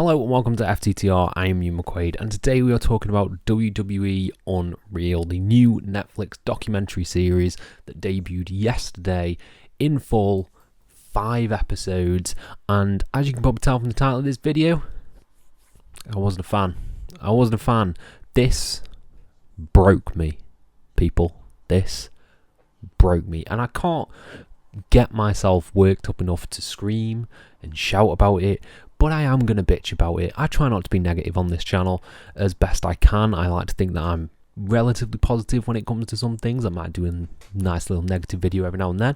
Hello and welcome to FTTR, I am Hugh McQuaid, and today we are talking about WWE Unreal, the new Netflix documentary series that debuted yesterday in full, 5 episodes, and as you can probably tell from the title of this video, I wasn't a fan. This broke me, people. This broke me, and I can't get myself worked up enough to scream and shout about it, but I am going to bitch about it. I try not to be negative on this channel as best I can. I like to think that I'm relatively positive when it comes to some things. I might do a nice little negative video every now and then,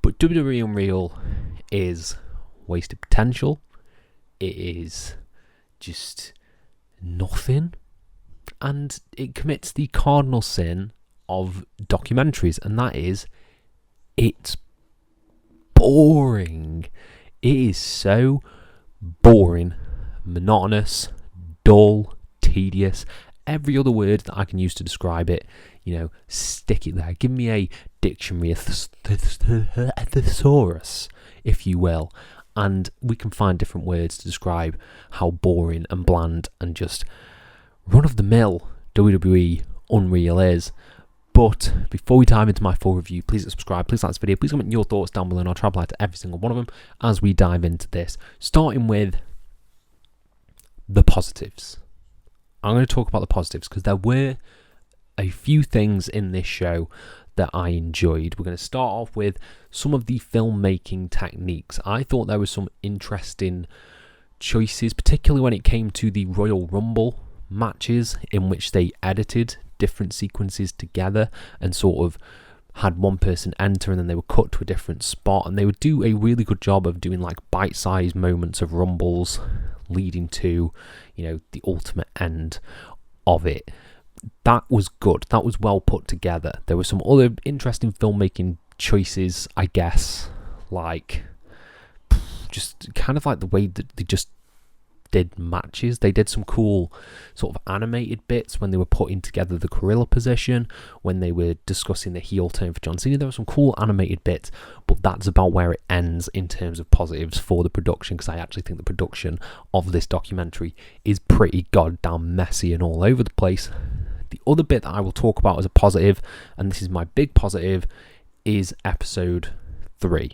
but WWE Unreal is wasted potential. It is just nothing, and it commits the cardinal sin of documentaries, and that is it's boring. It is so boring, monotonous, dull, tedious, every other word that I can use to describe it, stick it there. Give me a dictionary, a thesaurus, if you will, and we can find different words to describe how boring and bland and just run-of-the-mill WWE Unreal is. But before we dive into my full review, please subscribe, please like this video, please comment your thoughts down below, and I'll try to reply to every single one of them as we dive into this. Starting with the positives. I'm going to talk about the positives because there were a few things in this show that I enjoyed. We're going to start off with some of the filmmaking techniques. I thought there were some interesting choices, particularly when it came to the Royal Rumble matches, in which they edited different sequences together and sort of had one person enter and then they would cut to a different spot, and they would do a really good job of doing like bite-sized moments of rumbles leading to the ultimate end of it. That was good. That was well put together. There were some other interesting filmmaking choices, I guess, like just kind of like the way that they just did matches. They did some cool sort of animated bits when they were putting together the gorilla position, when they were discussing the heel turn for John Cena. There were some cool animated bits, but that's about where it ends in terms of positives for the production, because I actually think the production of this documentary is pretty goddamn messy and all over the place. The other bit that I will talk about as a positive, and this is my big positive, is episode 3.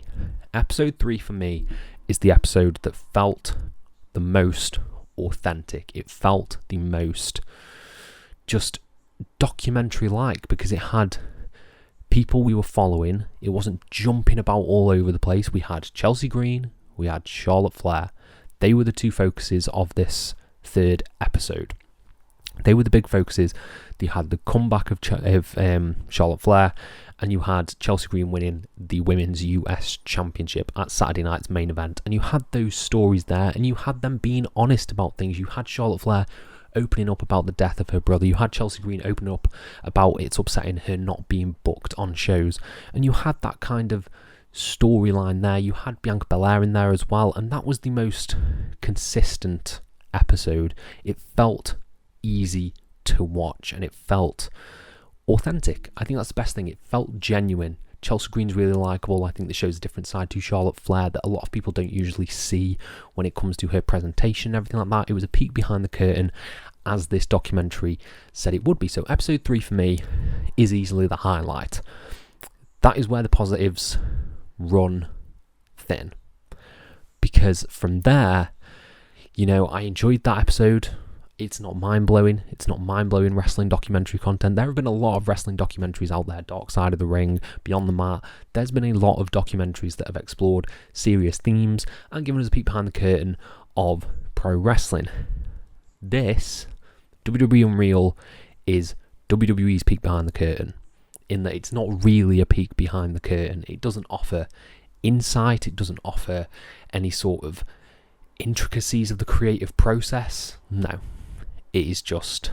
Episode 3 for me is the episode that felt the most authentic. It felt the most just documentary-like because it had people we were following. It wasn't jumping about all over the place. We had Chelsea Green, we had Charlotte Flair. They were the two focuses of this third episode. They were the big focuses. They had the comeback of Charlotte Flair, and you had Chelsea Green winning the Women's US Championship at Saturday night's main event. And you had those stories there, and you had them being honest about things. You had Charlotte Flair opening up about the death of her brother. You had Chelsea Green opening up about it's upsetting her not being booked on shows. And you had that kind of storyline there. You had Bianca Belair in there as well, and that was the most consistent episode. It felt easy to watch, and it felt authentic. I think that's the best thing. It felt genuine. Chelsea Green's really likeable. I think this shows a different side to Charlotte Flair that a lot of people don't usually see when it comes to her presentation and everything like that. It was a peek behind the curtain, as this documentary said it would be. So episode 3 for me is easily the highlight. That is where the positives run thin, because from there, I enjoyed that episode. It's not mind-blowing. It's not mind-blowing wrestling documentary content. There have been a lot of wrestling documentaries out there, Dark Side of the Ring, Beyond the Mat. There's been a lot of documentaries that have explored serious themes and given us a peek behind the curtain of pro wrestling. This, WWE Unreal, is WWE's peek behind the curtain, in that it's not really a peek behind the curtain. It doesn't offer insight. It doesn't offer any sort of intricacies of the creative process. No. It is just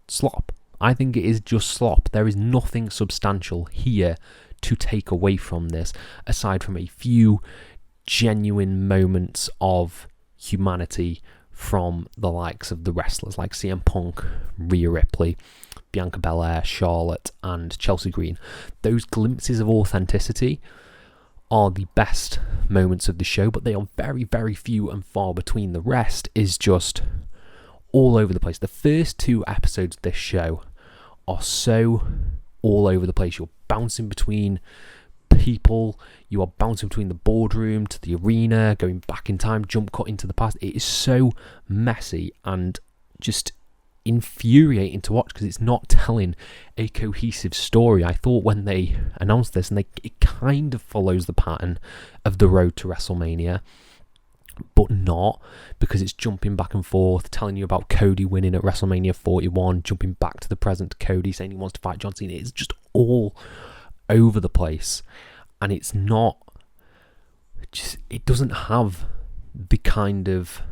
slop. I think it is just slop. There is nothing substantial here to take away from this, aside from a few genuine moments of humanity from the likes of the wrestlers like CM Punk, Rhea Ripley, Bianca Belair, Charlotte, and Chelsea Green. Those glimpses of authenticity are the best moments of the show, but they are very, very few and far between. The rest is just all over the place. The first 2 episodes of this show are so all over the place. You're bouncing between people, you are bouncing between the boardroom to the arena, going back in time, jump cut into the past. It is so messy and just infuriating to watch because it's not telling a cohesive story. I thought when they announced this, and it kind of follows the pattern of the road to WrestleMania, but not, because it's jumping back and forth, telling you about Cody winning at WrestleMania 41, jumping back to the present, Cody saying he wants to fight John Cena. It's just all over the place, and it's not just, it doesn't have the kind of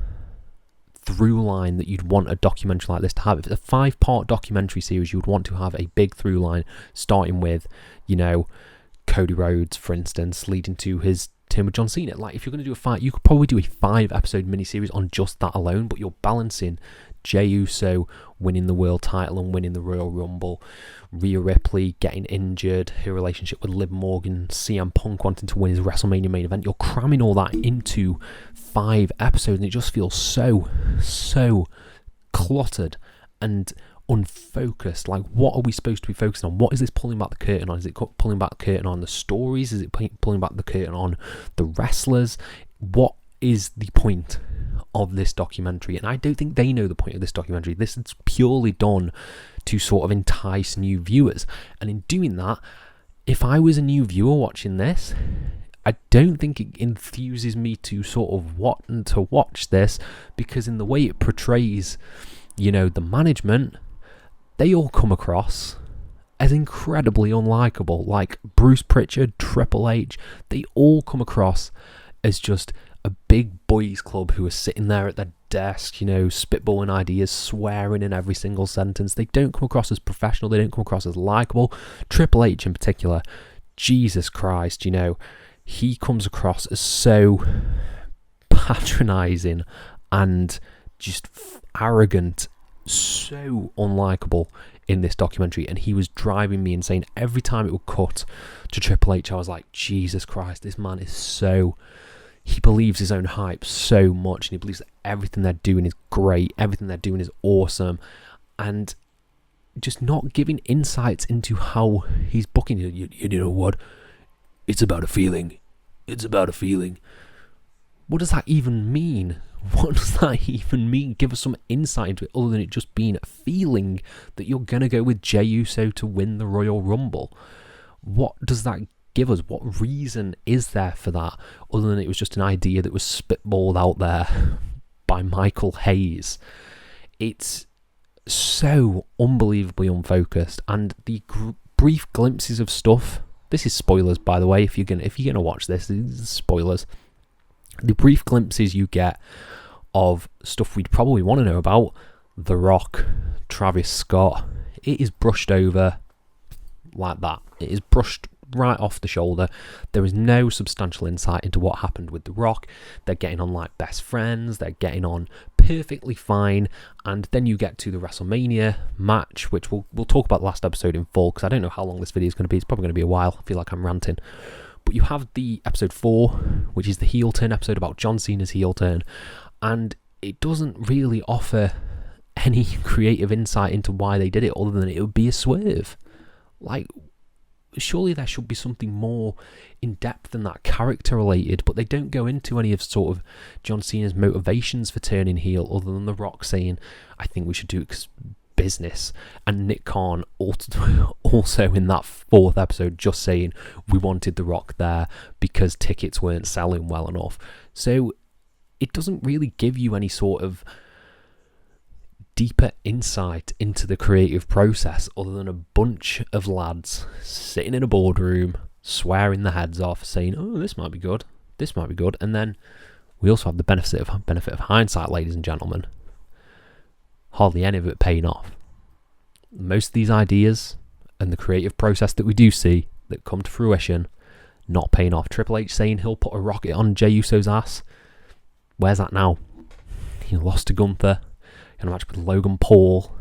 through line that you'd want a documentary like this to have. If it's a 5-part documentary series, you would want to have a big through line starting with, you know, Cody Rhodes, for instance, leading to his turn with John Cena. Like, if you're going to do a fight, you could probably do a 5-episode miniseries on just that alone, but you're balancing Jey Uso winning the world title and winning the Royal Rumble, Rhea Ripley getting injured, her relationship with Liv Morgan, CM Punk wanting to win his WrestleMania main event. You're cramming all that into 5 episodes, and it just feels so cluttered and unfocused. Like, what are we supposed to be focusing on? What is this pulling back the curtain on? Is it pulling back the curtain on the stories? Is it pulling back the curtain on the wrestlers? What is the point of this documentary? And I don't think they know the point of this documentary. This is purely done to sort of entice new viewers, and in doing that, if I was a new viewer watching this, I don't think it enthuses me to sort of want to watch this, because in the way it portrays, you know, the management, they all come across as incredibly unlikable. Like Bruce Pritchard, Triple H, they all come across as just a big boys club who are sitting there at their desk, you know, spitballing ideas, swearing in every single sentence. They don't come across as professional. They don't come across as likable. Triple H in particular, Jesus Christ, you know, he comes across as so patronising and just arrogant, so unlikable in this documentary, and he was driving me insane. Every time it would cut to Triple H, I was like, Jesus Christ, this man is so... he believes his own hype so much, and he believes that everything they're doing is great, everything they're doing is awesome, and just not giving insights into how he's booking it. You know what? It's about a feeling. It's about a feeling. What does that even mean? What does that even mean? Give us some insight into it, other than it just being a feeling that you're going to go with Jey Uso to win the Royal Rumble. What does that give us? What reason is there for that, other than it was just an idea that was spitballed out there by Michael Hayes? It's so unbelievably unfocused, and the brief glimpses of stuff. This is spoilers, by the way. If you're gonna watch this is spoilers. The brief glimpses you get of stuff we'd probably want to know about, The Rock, Travis Scott, it is brushed over like that. It is brushed right off the shoulder. There is no substantial insight into what happened with The Rock. They're getting on like best friends. They're getting on perfectly fine. And then you get to the WrestleMania match, which we'll talk about the last episode in full, because I don't know how long this video is going to be. It's probably going to be a while. I feel like I'm ranting. But you have the episode 4, which is the heel turn episode about John Cena's heel turn. And it doesn't really offer any creative insight into why they did it, other than it would be a swerve. Like, surely there should be something more in depth than that, character related, but they don't go into any of sort of John Cena's motivations for turning heel, other than The Rock saying, I think we should do it because business, and Nick Khan also in that 4th episode just saying we wanted The Rock there because tickets weren't selling well enough. So it doesn't really give you any sort of deeper insight into the creative process, other than a bunch of lads sitting in a boardroom swearing their heads off, saying, oh, this might be good, and then we also have the benefit of hindsight, ladies and gentlemen. Hardly any of it paying off. Most of these ideas and the creative process that we do see that come to fruition, not paying off. Triple H saying he'll put a rocket on Jey Uso's ass. Where's that now? He lost to Gunther in a match with Logan Paul.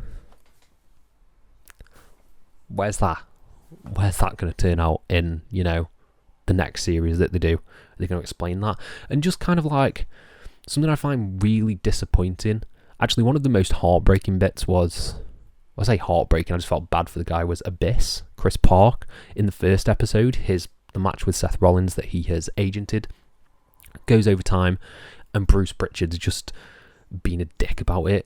Where's that? Where's that going to turn out in, you know, the next series that they do. They're going to explain that. And just kind of like something I find really disappointing. Actually, one of the most heartbreaking bits was, I say heartbreaking, I just felt bad for the guy, was Abyss, Chris Park, in the first episode, the match with Seth Rollins that he has agented, goes over time, and Bruce Pritchard's just being a dick about it,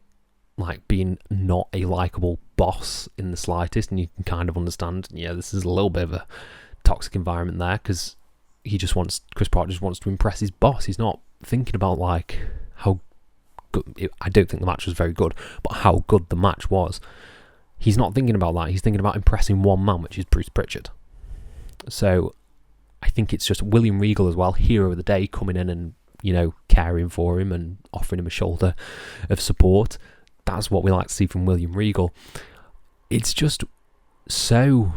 like being not a likeable boss in the slightest, and you can kind of understand, yeah, this is a little bit of a toxic environment there, because Chris Park just wants to impress his boss. He's not thinking about like how good, I don't think the match was very good, but how good the match was. He's not thinking about that. He's thinking about impressing one man, which is Bruce Pritchard. So I think it's just William Regal as well, hero of the day, coming in and, you know, caring for him and offering him a shoulder of support. That's what we like to see from William Regal. It's just so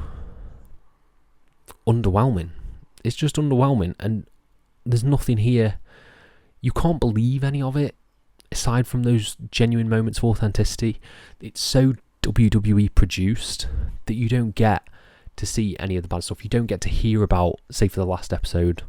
underwhelming. It's just underwhelming, and there's nothing here. You can't believe any of it, aside from those genuine moments of authenticity. It's so WWE produced that you don't get to see any of the bad stuff. You don't get to hear about, say for the last episode,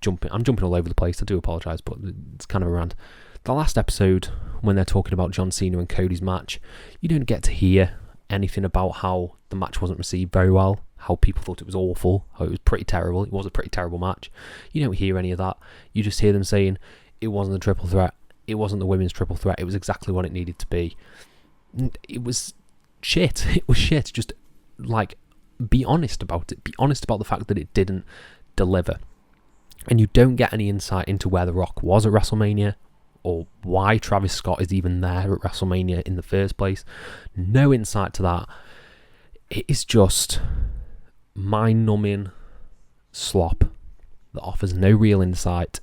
I'm jumping all over the place, I do apologise, but it's kind of around. The last episode, when they're talking about John Cena and Cody's match, you don't get to hear anything about how the match wasn't received very well, how people thought it was awful, how it was pretty terrible. It was a pretty terrible match. You don't hear any of that. You just hear them saying, it wasn't a triple threat, it wasn't the women's triple threat, it was exactly what it needed to be. It was shit. It was shit. Just, like, be honest about it. Be honest about the fact that it didn't deliver. And you don't get any insight into where The Rock was at WrestleMania, or why Travis Scott is even there at WrestleMania in the first place. No insight to that. It is just mind-numbing slop that offers no real insight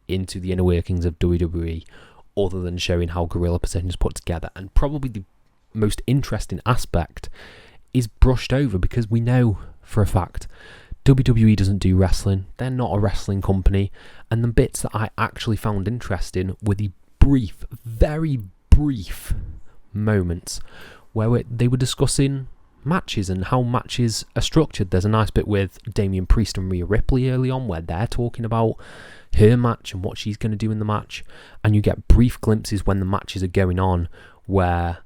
into the inner workings of WWE, other than showing how Gorilla Position is put together. And probably the most interesting aspect is brushed over, because we know for a fact WWE doesn't do wrestling. They're not a wrestling company. And the bits that I actually found interesting were the brief, very brief moments where they were discussing matches and how matches are structured. There's a nice bit with Damian Priest and Rhea Ripley early on where they're talking about her match and what she's going to do in the match. And you get brief glimpses when the matches are going on where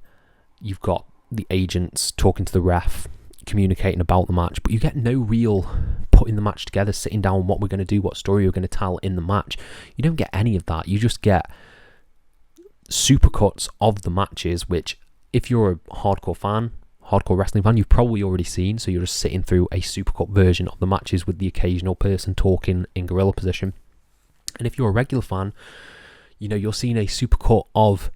you've got the agents talking to the ref, communicating about the match, but you get no real putting the match together, sitting down, what we're going to do, what story we're going to tell in the match. You don't get any of that. You just get supercuts of the matches, which if you're a hardcore wrestling fan, you've probably already seen, so you're just sitting through a supercut version of the matches with the occasional person talking in gorilla position. And if you're a regular fan, you know, you're seeing a supercut of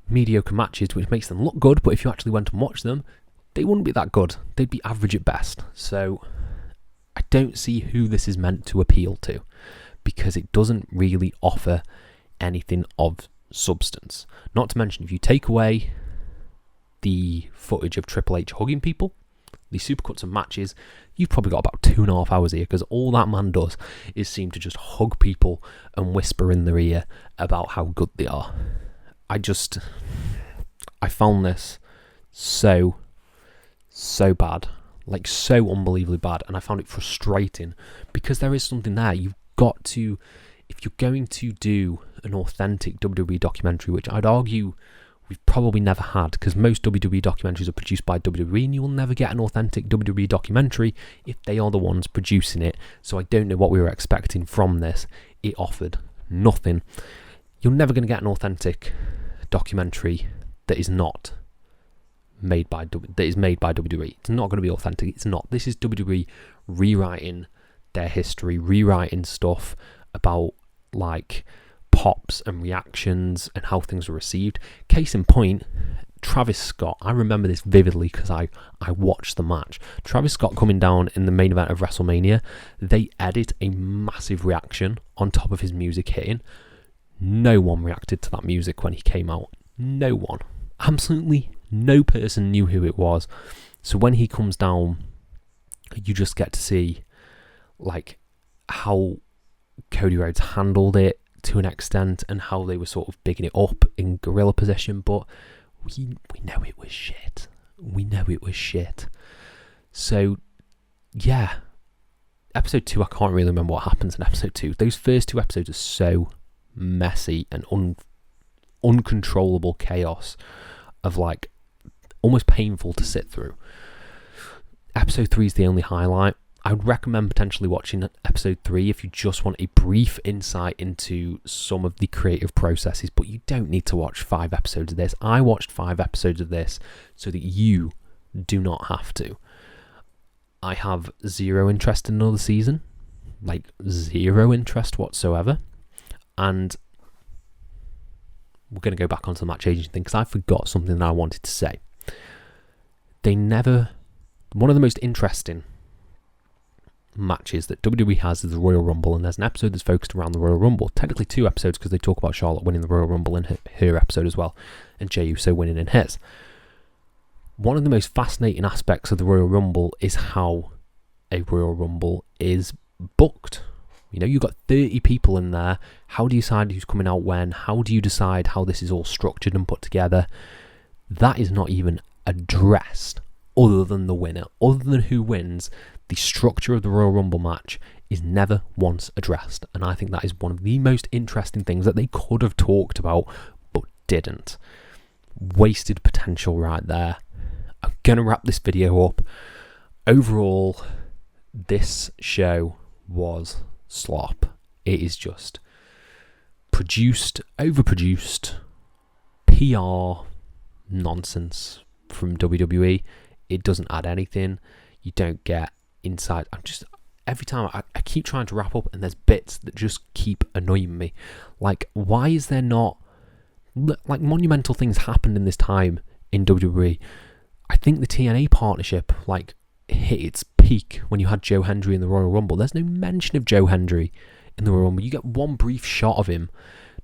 mediocre matches, which makes them look good, but if you actually went and watched them, they wouldn't be that good. They'd be average at best. So I don't see who this is meant to appeal to, because it doesn't really offer anything of substance. Not to mention, if you take away the footage of Triple H hugging people, the supercuts of matches, you've probably got about 2.5 hours here, because all that man does is seem to just hug people and whisper in their ear about how good they are. I found this so bad, like so unbelievably bad, and I found it frustrating, because there is something there. You've got to, if you're going to do an authentic WWE documentary, which I'd argue we've probably never had, because most WWE documentaries are produced by WWE, and you will never get an authentic WWE documentary if they are the ones producing it. So I don't know what we were expecting from this. It offered nothing. You're never going to get an authentic documentary that is made by WWE. It's not going to be authentic. It's not. This is WWE rewriting their history, rewriting stuff about like pops and reactions and how things were received. Case in point, Travis Scott. I remember this vividly because I watched the match. Travis Scott coming down in the main event of WrestleMania. They edit a massive reaction on top of his music hitting. No one reacted to that music when he came out. No one. Absolutely no person knew who it was. So when he comes down, you just get to see like how Cody Rhodes handled it to an extent, and how they were sort of bigging it up in gorilla position. But we know it was shit. We know it was shit. So yeah, episode 2, I can't really remember what happens in episode 2. Those first 2 episodes are so messy and uncontrollable chaos of like almost painful to sit through. Episode 3 is the only highlight. I would recommend potentially watching episode 3 if you just want a brief insight into some of the creative processes, but you don't need to watch 5 episodes of this. I watched 5 episodes of this so that you do not have to. I have zero interest in another season, like zero interest whatsoever, and we're going to go back onto the match agent thing because I forgot something that I wanted to say. One of the most interesting matches that WWE has is the Royal Rumble, and there's an episode that's focused around the Royal Rumble. Technically 2 episodes because they talk about Charlotte winning the Royal Rumble in her episode as well, and Jey Uso winning in his. One of the most fascinating aspects of the Royal Rumble is how a Royal Rumble is booked. You know, you've got 30 people in there. How do you decide who's coming out when? How do you decide how this is all structured and put together? That is not even addressed other than the winner. Other than who wins, the structure of the Royal Rumble match is never once addressed. And I think that is one of the most interesting things that they could have talked about but didn't. Wasted potential right there. I'm going to wrap this video up. Overall, this show was slop. It is just produced, overproduced, PR nonsense from WWE. It doesn't add anything. You don't get insight. Every time I keep trying to wrap up and there's bits that just keep annoying me. Like, why is there not, like, monumental things happened in this time in WWE? I think the TNA partnership, like, hit its peak when you had Joe Hendry in the Royal Rumble. There's no mention of Joe Hendry in the Royal Rumble. You get one brief shot of him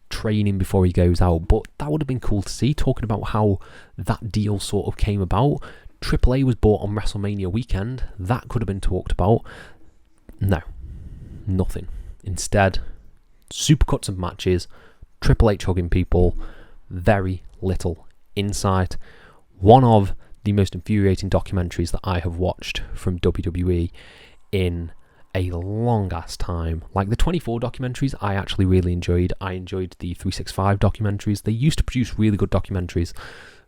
training before he goes out, but that would have been cool to see, talking about how that deal sort of came about. AAA was bought on WrestleMania weekend. That could have been talked about. No, nothing. Instead, supercuts of matches, Triple H hugging people, very little insight. One of the most infuriating documentaries that I have watched from WWE in a long ass time. Like the 24 documentaries I actually really enjoyed. I enjoyed the 365 documentaries. They used to produce really good documentaries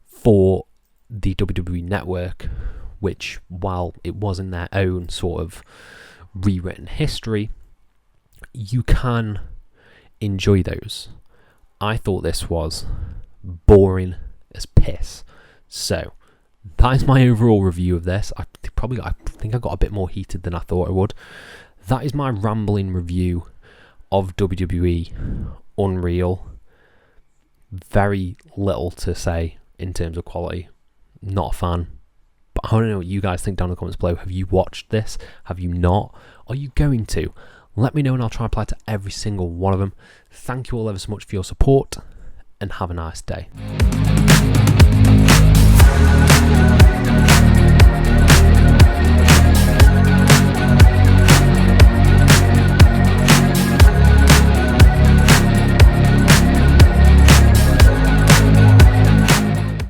for the WWE network, which, while it was in their own sort of rewritten history, you can enjoy those. I thought this was boring as piss. So that is my overall review of this. I think I got a bit more heated than I thought I would. That is my rambling review of WWE Unreal. Very little to say in terms of quality. Not a fan. But I want to know what you guys think down in the comments below. Have you watched this? Have you not? Are you going to? Let me know and I'll try and apply to every single one of them. Thank you all ever so much for your support and have a nice day.